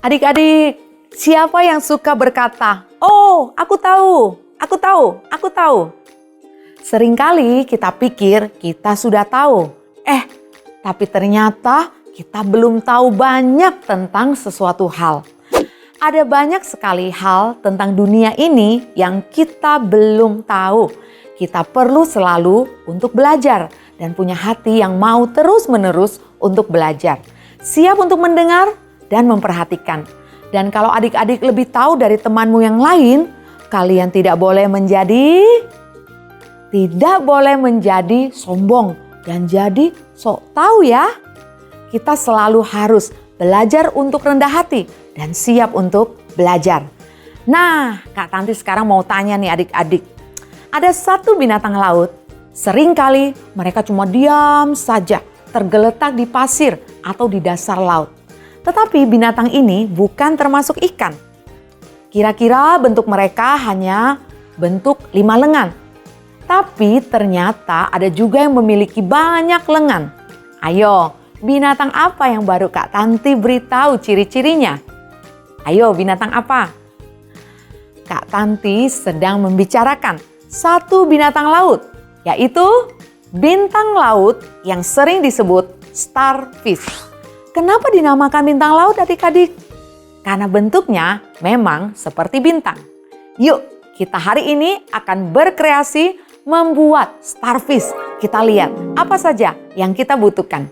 Adik-adik, siapa yang suka berkata, "Oh, aku tahu, aku tahu, aku tahu." Seringkali kita pikir kita sudah tahu. Tapi ternyata kita belum tahu banyak tentang sesuatu hal. Ada banyak sekali hal tentang dunia ini yang kita belum tahu. Kita perlu selalu untuk belajar dan punya hati yang mau terus-menerus untuk belajar. Siap untuk mendengar dan memperhatikan. Dan kalau adik-adik lebih tahu dari temanmu yang lain, kalian tidak boleh menjadi sombong dan jadi sok tahu ya. Kita selalu harus belajar untuk rendah hati dan siap untuk belajar. Nah, Kak Tanti sekarang mau tanya nih adik-adik. Ada satu binatang laut, seringkali mereka cuma diam saja, tergeletak di pasir atau di dasar laut. Tetapi binatang ini bukan termasuk ikan. Kira-kira bentuk mereka hanya bentuk 5 lengan. Tapi ternyata ada juga yang memiliki banyak lengan. Ayo, binatang apa yang baru Kak Tanti beritahu ciri-cirinya? Ayo, binatang apa? Kak Tanti sedang membicarakan satu binatang laut, yaitu bintang laut yang sering disebut starfish. Kenapa dinamakan bintang laut adik-adik? Karena bentuknya memang seperti bintang. Yuk, kita hari ini akan berkreasi membuat starfish. Kita lihat apa saja yang kita butuhkan.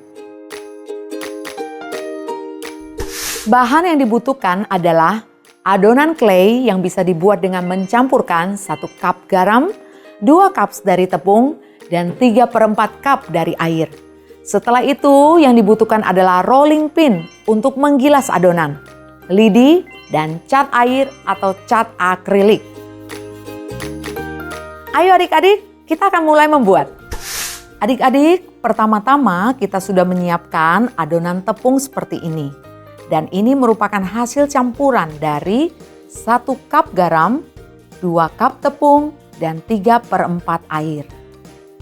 Bahan yang dibutuhkan adalah adonan clay yang bisa dibuat dengan mencampurkan 1 cup garam, 2 cup dari tepung, dan 3/4 cup dari air. Setelah itu yang dibutuhkan adalah rolling pin untuk menggilas adonan, lidi, dan cat air atau cat akrilik. Ayo adik-adik, kita akan mulai membuat. Adik-adik, pertama-tama kita sudah menyiapkan adonan tepung seperti ini. Dan ini merupakan hasil campuran dari 1 cup garam, 2 cup tepung, dan 3/4 air.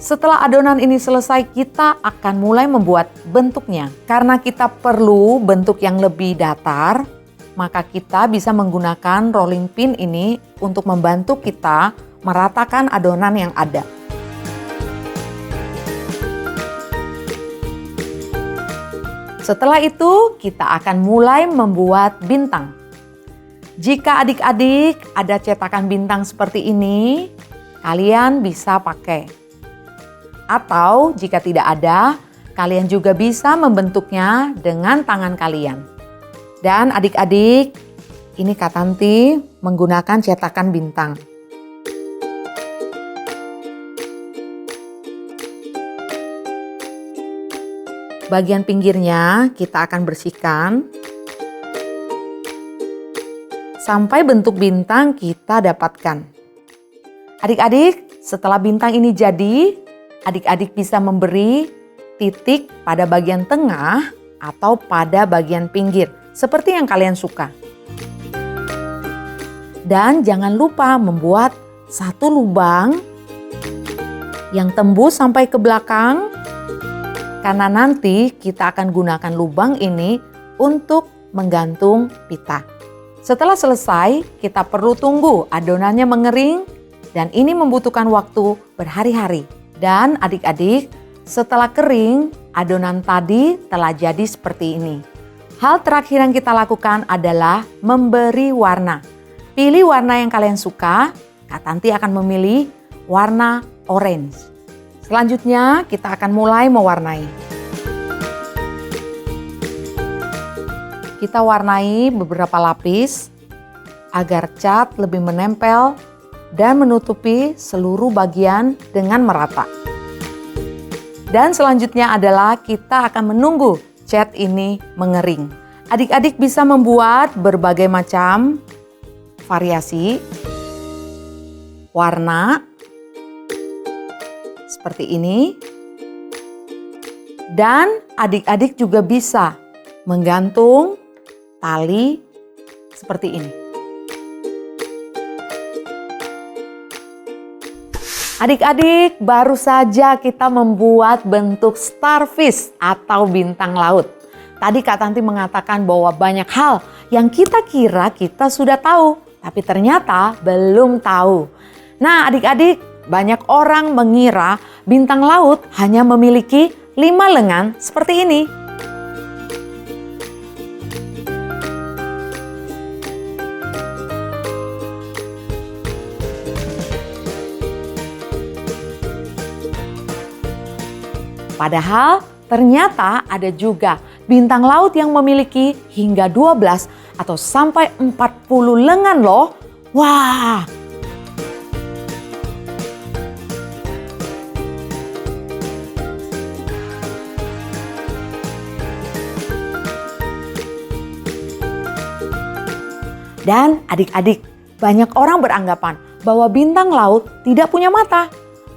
Setelah adonan ini selesai, kita akan mulai membuat bentuknya. Karena kita perlu bentuk yang lebih datar, maka kita bisa menggunakan rolling pin ini untuk membantu kita meratakan adonan yang ada. Setelah itu, kita akan mulai membuat bintang. Jika adik-adik ada cetakan bintang seperti ini, kalian bisa pakai. Atau jika tidak ada, kalian juga bisa membentuknya dengan tangan kalian. Dan adik-adik, ini Kak Tanti menggunakan cetakan bintang. Bagian pinggirnya kita akan bersihkan sampai bentuk bintang kita dapatkan. Adik-adik, setelah bintang ini jadi, adik-adik bisa memberi titik pada bagian tengah atau pada bagian pinggir, seperti yang kalian suka. Dan jangan lupa membuat 1 lubang yang tembus sampai ke belakang, karena nanti kita akan gunakan lubang ini untuk menggantung pita. Setelah selesai, kita perlu tunggu adonannya mengering dan ini membutuhkan waktu berhari-hari. Dan adik-adik, setelah kering, adonan tadi telah jadi seperti ini. Hal terakhir yang kita lakukan adalah memberi warna. Pilih warna yang kalian suka. Kak Tanti akan memilih warna orange. Selanjutnya kita akan mulai mewarnai. Kita warnai beberapa lapis agar cat lebih menempel dan menutupi seluruh bagian dengan merata. Dan selanjutnya adalah kita akan menunggu cat ini mengering. Adik-adik bisa membuat berbagai macam variasi warna seperti ini. Dan adik-adik juga bisa menggantung tali seperti ini. Adik-adik, baru saja kita membuat bentuk starfish atau bintang laut. Tadi Kak Tanti mengatakan bahwa banyak hal yang kita kira kita sudah tahu, tapi ternyata belum tahu. Nah, adik-adik, banyak orang mengira bintang laut hanya memiliki 5 lengan seperti ini. Padahal ternyata ada juga bintang laut yang memiliki hingga 12 atau sampai 40 lengan loh. Wah! Dan adik-adik, banyak orang beranggapan bahwa bintang laut tidak punya mata.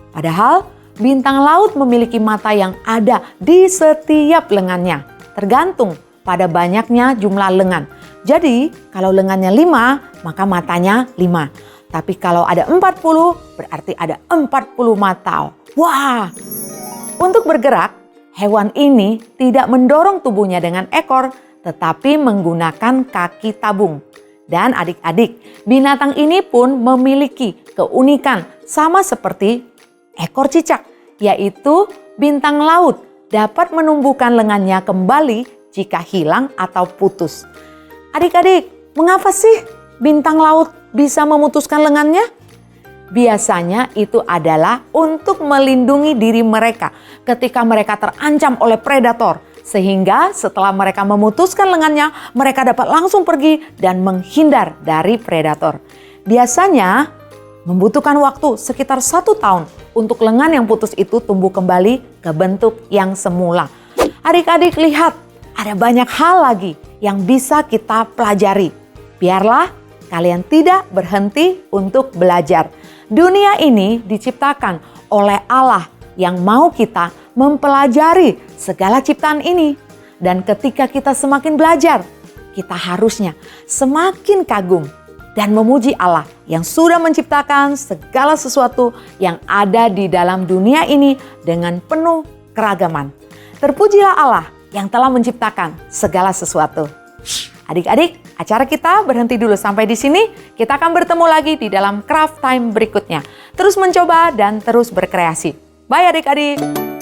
Padahal bintang laut memiliki mata yang ada di setiap lengannya, tergantung pada banyaknya jumlah lengan. Jadi, kalau lengannya 5, maka matanya 5. Tapi kalau ada 40, berarti ada 40 mata. Wah! Untuk bergerak, hewan ini tidak mendorong tubuhnya dengan ekor, tetapi menggunakan kaki tabung. Dan adik-adik, binatang ini pun memiliki keunikan sama seperti ekor cicak, yaitu bintang laut dapat menumbuhkan lengannya kembali jika hilang atau putus. Adik-adik, mengapa sih bintang laut bisa memutuskan lengannya? Biasanya itu adalah untuk melindungi diri mereka ketika mereka terancam oleh predator. Sehingga setelah mereka memutuskan lengannya, mereka dapat langsung pergi dan menghindar dari predator. Biasanya membutuhkan waktu sekitar 1 tahun untuk lengan yang putus itu tumbuh kembali ke bentuk yang semula. Adik-adik lihat, ada banyak hal lagi yang bisa kita pelajari. Biarlah kalian tidak berhenti untuk belajar. Dunia ini diciptakan oleh Allah yang mau kita mempelajari segala ciptaan ini. Dan ketika kita semakin belajar, kita harusnya semakin kagum dan memuji Allah yang sudah menciptakan segala sesuatu yang ada di dalam dunia ini dengan penuh keragaman. Terpujilah Allah yang telah menciptakan segala sesuatu. Adik-adik, acara kita berhenti dulu sampai di sini. Kita akan bertemu lagi di dalam Craft Time berikutnya. Terus mencoba dan terus berkreasi. Bye adik-adik.